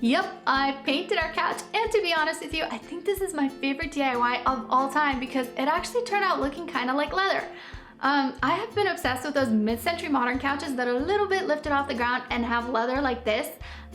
Yep, I painted our couch, and to be honest with you, I think this is my favorite DIY of all time because it actually turned out looking kind of like leather. I have been obsessed with those mid-century modern couches that are a little bit lifted off the ground and have leather like this.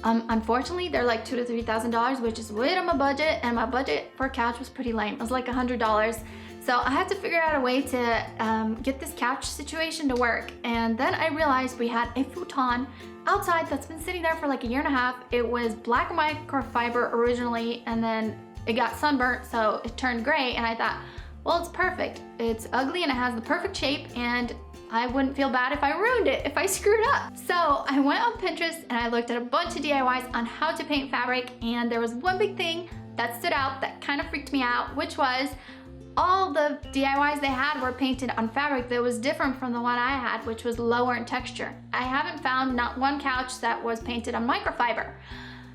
Unfortunately, they're like $2,000 to $3,000, which is way on my budget, and my budget for a couch was pretty lame. It was like $100. So I had to figure out a way to get this couch situation to work. And then I realized we had a futon outside that's been sitting there for like a year and a half. It was black microfiber originally, and then it got sunburnt, so it turned gray, and I thought, well, it's perfect. It's ugly and it has the perfect shape, and I wouldn't feel bad if I ruined it, if I screwed up. So I went on Pinterest and I looked at a bunch of DIYs on how to paint fabric, and there was one big thing that stood out that kind of freaked me out, which was all the DIYs they had were painted on fabric that was different from the one I had, which was lower in texture. I haven't found not one couch that was painted on microfiber.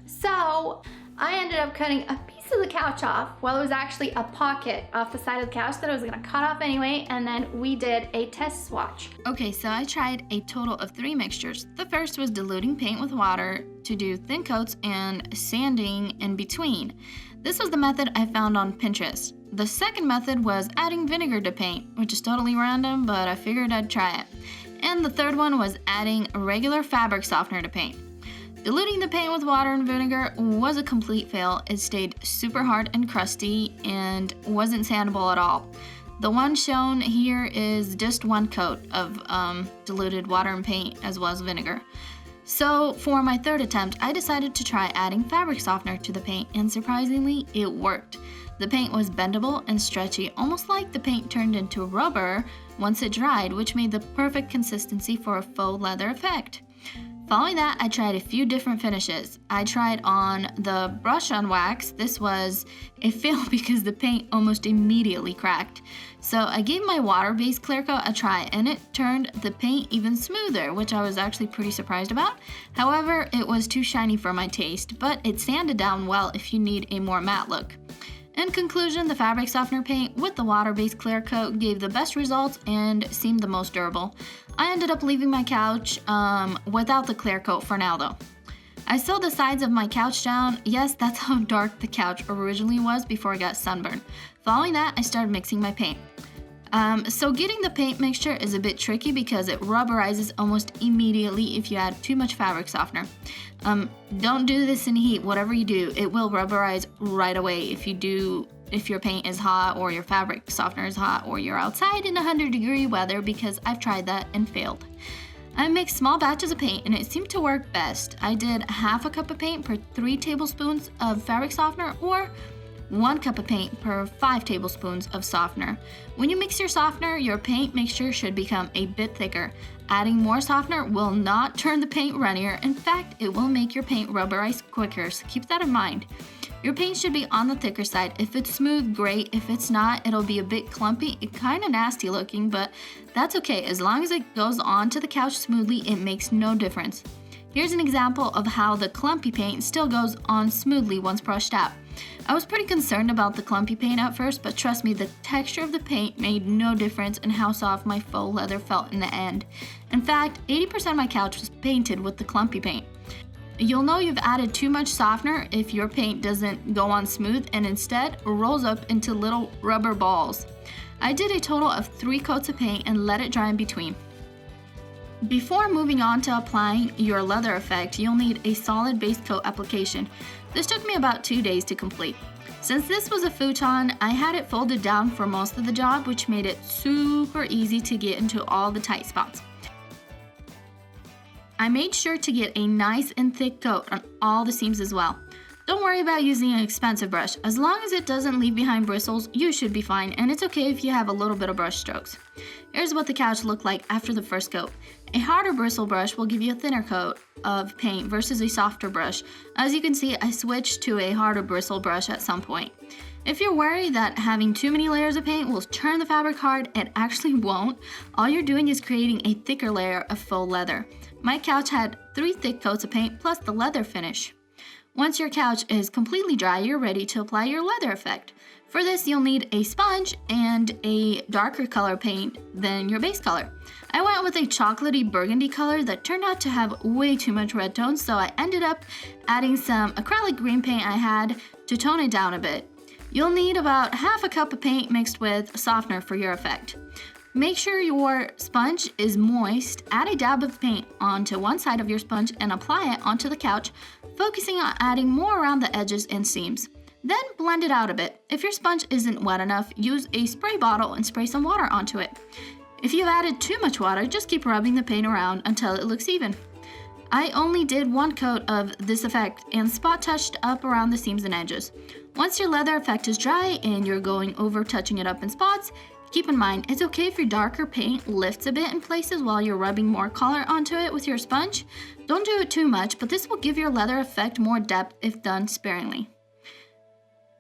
So I ended up cutting a piece of the couch off. Well, it was actually a pocket off the side of the couch that I was gonna cut off anyway, and then we did a test swatch. Okay, so I tried a total of 3 mixtures. The first was diluting paint with water to do thin coats and sanding in between. This was the method I found on Pinterest. The second method was adding vinegar to paint, which is totally random, but I figured I'd try it. And the third one was adding regular fabric softener to paint. Diluting the paint with water and vinegar was a complete fail. It stayed super hard and crusty and wasn't sandable at all. The one shown here is just 1 coat of diluted water and paint as well as vinegar. So for my third attempt, I decided to try adding fabric softener to the paint, and surprisingly, it worked. The paint was bendable and stretchy, almost like the paint turned into rubber once it dried, which made the perfect consistency for a faux leather effect. Following that, I tried a few different finishes. I tried on the brush on wax. This was a fail because the paint almost immediately cracked. So I gave my water-based clear coat a try, and it turned the paint even smoother, which I was actually pretty surprised about. However, it was too shiny for my taste, but it sanded down well if you need a more matte look. In conclusion, the fabric softener paint with the water-based clear coat gave the best results and seemed the most durable. I ended up leaving my couch without the clear coat for now though. I sewed the sides of my couch down. Yes, that's how dark the couch originally was before it got sunburned. Following that, I started mixing my paint. So getting the paint mixture is a bit tricky because it rubberizes almost immediately if you add too much fabric softener. Don't do this in heat. Whatever you do, it will rubberize right away if your paint is hot or your fabric softener is hot or you're outside in 100-degree weather, because I've tried that and failed. I mixed small batches of paint and it seemed to work best. I did half a cup of paint per 3 tablespoons of fabric softener, or 1 cup of paint per 5 tablespoons of softener. When you mix your softener, your paint mixture should become a bit thicker. Adding more softener will not turn the paint runnier. In fact, it will make your paint rubberize quicker, so keep that in mind. Your paint should be on the thicker side. If it's smooth, great. If it's not, it'll be a bit clumpy. It's kind of nasty looking, but that's okay. As long as it goes onto the couch smoothly, it makes no difference. Here's an example of how the clumpy paint still goes on smoothly once brushed out. I was pretty concerned about the clumpy paint at first, but trust me, the texture of the paint made no difference in how soft my faux leather felt in the end. In fact, 80% of my couch was painted with the clumpy paint. You'll know you've added too much softener if your paint doesn't go on smooth and instead rolls up into little rubber balls. I did a total of 3 coats of paint and let it dry in between. Before moving on to applying your leather effect, you'll need a solid base coat application. This took me about 2 days to complete. Since this was a futon, I had it folded down for most of the job, which made it super easy to get into all the tight spots. I made sure to get a nice and thick coat on all the seams as well. Don't worry about using an expensive brush. As long as it doesn't leave behind bristles, you should be fine, and it's okay if you have a little bit of brush strokes. Here's what the couch looked like after the first coat. A harder bristle brush will give you a thinner coat of paint versus a softer brush. As you can see, I switched to a harder bristle brush at some point. If you're worried that having too many layers of paint will turn the fabric hard, it actually won't. All you're doing is creating a thicker layer of faux leather. My couch had 3 thick coats of paint plus the leather finish. Once your couch is completely dry, you're ready to apply your leather effect. For this, you'll need a sponge and a darker color paint than your base color. I went with a chocolatey burgundy color that turned out to have way too much red tones, so I ended up adding some acrylic green paint I had to tone it down a bit. You'll need about half a cup of paint mixed with softener for your effect. Make sure your sponge is moist. Add a dab of paint onto one side of your sponge and apply it onto the couch, focusing on adding more around the edges and seams. Then blend it out a bit. If your sponge isn't wet enough, use a spray bottle and spray some water onto it. If you've added too much water, just keep rubbing the paint around until it looks even. I only did one coat of this effect and spot touched up around the seams and edges. Once your leather effect is dry and you're going over touching it up in spots, keep in mind it's okay if your darker paint lifts a bit in places while you're rubbing more color onto it with your sponge. Don't do it too much, but this will give your leather effect more depth if done sparingly.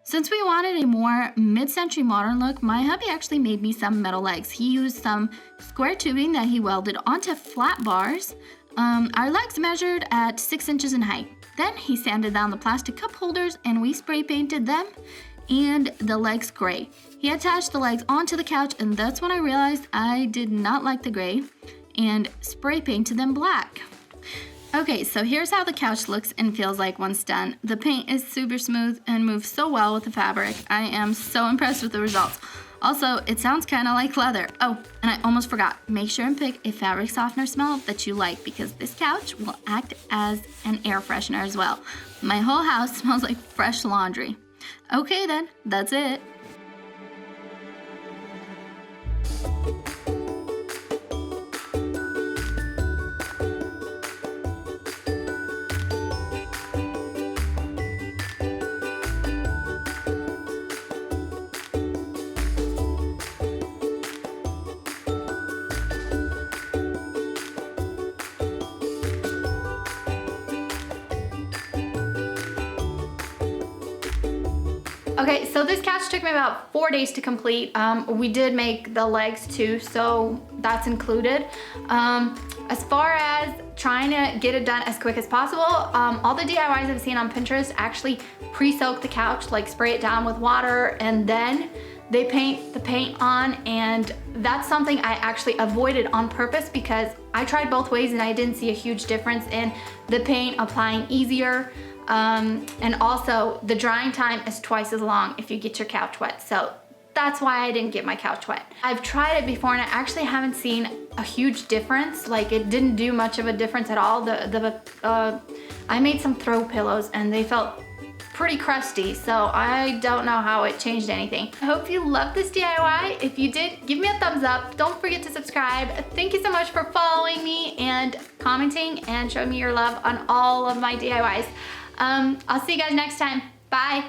Since we wanted a more mid-century modern look, my hubby actually made me some metal legs. He used some square tubing that he welded onto flat bars. Our legs measured at 6 inches in height. Then he sanded down the plastic cup holders and we spray painted them and the legs gray. He attached the legs onto the couch, and that's when I realized I did not like the gray and spray painted them black. Okay, so here's how the couch looks and feels like once done. The paint is super smooth and moves so well with the fabric. I am so impressed with the results. Also, it sounds kind of like leather. Oh, and I almost forgot. Make sure and pick a fabric softener smell that you like, because this couch will act as an air freshener as well. My whole house smells like fresh laundry. Okay then, that's it. Okay, so this couch took me about 4 days to complete. We did make the legs too, so that's included. As far as trying to get it done as quick as possible, all the DIYs I've seen on Pinterest actually pre-soak the couch, like spray it down with water, and then they paint the paint on, and that's something I actually avoided on purpose because I tried both ways and I didn't see a huge difference in the paint applying easier. And also the drying time is twice as long if you get your couch wet. So that's why I didn't get my couch wet. I've tried it before and I actually haven't seen a huge difference. Like, it didn't do much of a difference at all. I made some throw pillows and they felt pretty crusty, so I don't know how it changed anything. I hope you loved this DIY. If you did, give me a thumbs up. Don't forget to subscribe. Thank you so much for following me and commenting and showing me your love on all of my DIYs. I'll see you guys next time. Bye.